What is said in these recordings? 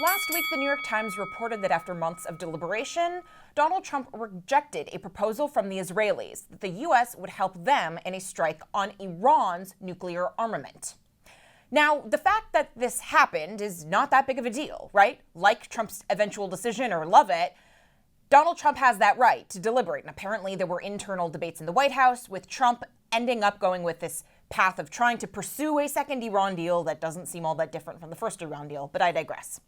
Last week, the New York Times reported that after months of deliberation, Donald Trump rejected a proposal from the Israelis that the U.S. would help them in a strike on Iran's nuclear armament. Now, the fact that this happened is not that big of a deal, right? Like Trump's eventual decision or love it, Donald Trump has that right to deliberate. And apparently there were internal debates in the White House, with Trump ending up going with this path of trying to pursue a second Iran deal that doesn't seem all that different from the first Iran deal, but I digress.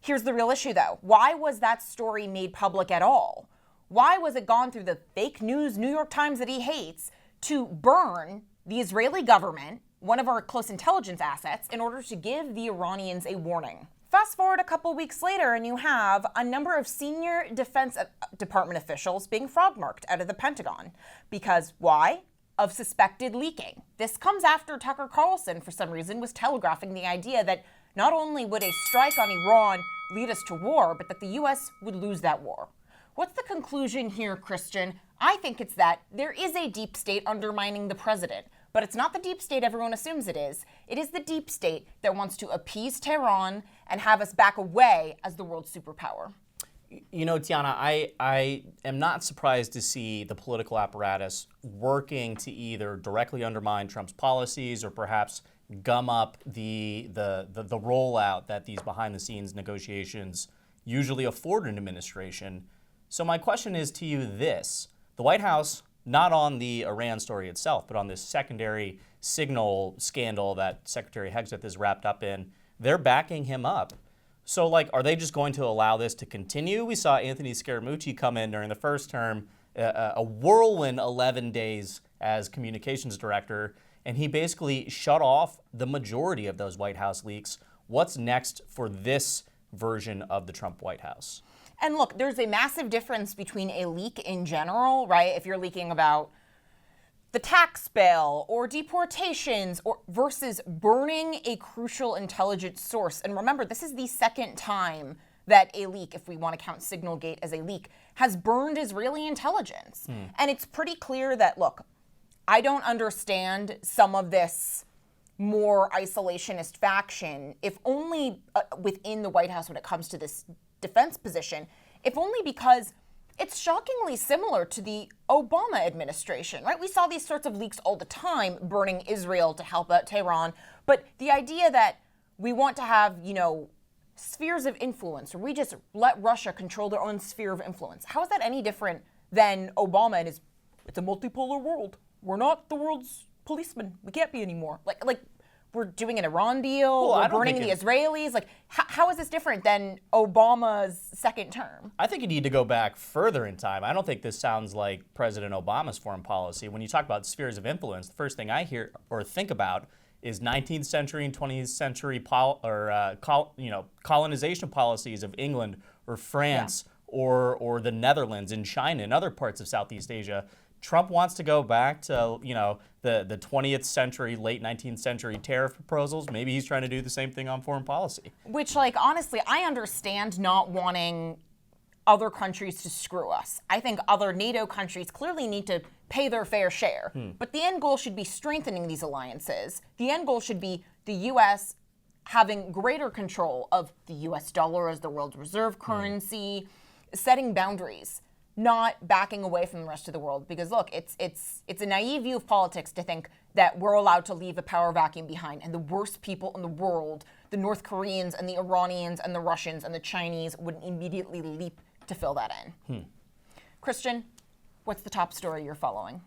Here's the real issue, though. Why was that story made public at all? Why was it gone through the fake news New York Times that he hates to burn the Israeli government, one of our close intelligence assets, in order to give the Iranians a warning? Fast forward a couple weeks later, and you have a number of senior Defense Department officials being frog-marked out of the Pentagon. Because why? Of suspected leaking. This comes after Tucker Carlson, for some reason, was telegraphing the idea that not only would a strike on Iran lead us to war, but that the U.S. would lose that war. What's the conclusion here, Christian? I think it's that there is a deep state undermining the president, but it's not the deep state everyone assumes it is. It is the deep state that wants to appease Tehran and have us back away as the world superpower. You know, Tiana, I am not surprised to see the political apparatus working to either directly undermine Trump's policies or perhaps gum up the rollout that these behind-the-scenes negotiations usually afford an administration. So my question is to you this. The White House, not on the Iran story itself, but on this secondary signal scandal that Secretary Hegseth is wrapped up in, they're backing him up. So, are they just going to allow this to continue? We saw Anthony Scaramucci come in during the first term, a whirlwind 11 days as communications director, and he basically shut off the majority of those White House leaks. What's next for this version of the Trump White House? And look, there's a massive difference between a leak in general, right? If you're leaking about the tax bill or deportations or versus burning a crucial intelligence source. And remember, this is the second time that a leak, if we want to count Signalgate as a leak, has burned Israeli intelligence. And it's pretty clear that, look, I don't understand some of this more isolationist faction, if only within the White House when it comes to this defense position, if only because it's shockingly similar to the Obama administration, right? We saw these sorts of leaks all the time, burning Israel to help out Tehran. But the idea that we want to have, spheres of influence, or we just let Russia control their own sphere of influence, how is that any different than Obama and it's a multipolar world. We're not the world's policemen. We can't be anymore. Like we're doing an Iran deal, we're burning the Israelis. How is this different than Obama's second term? I think you need to go back further in time. I don't think this sounds like President Obama's foreign policy. When you talk about spheres of influence, the first thing I hear or think about is 19th century and 20th century colonization policies of England or France or the Netherlands and China and other parts of Southeast Asia. Trump wants to go back to, the 20th century, late 19th century tariff proposals. Maybe he's trying to do the same thing on foreign policy. Which, honestly, I understand not wanting other countries to screw us. I think other NATO countries clearly need to pay their fair share. But the end goal should be strengthening these alliances. The end goal should be the U.S. having greater control of the U.S. dollar as the world's reserve currency, setting boundaries, not backing away from the rest of the world. Because look, it's a naive view of politics to think that we're allowed to leave a power vacuum behind, and the worst people in the world, the North Koreans and the Iranians and the Russians and the Chinese, would immediately leap to fill that in. Christian, what's the top story you're following?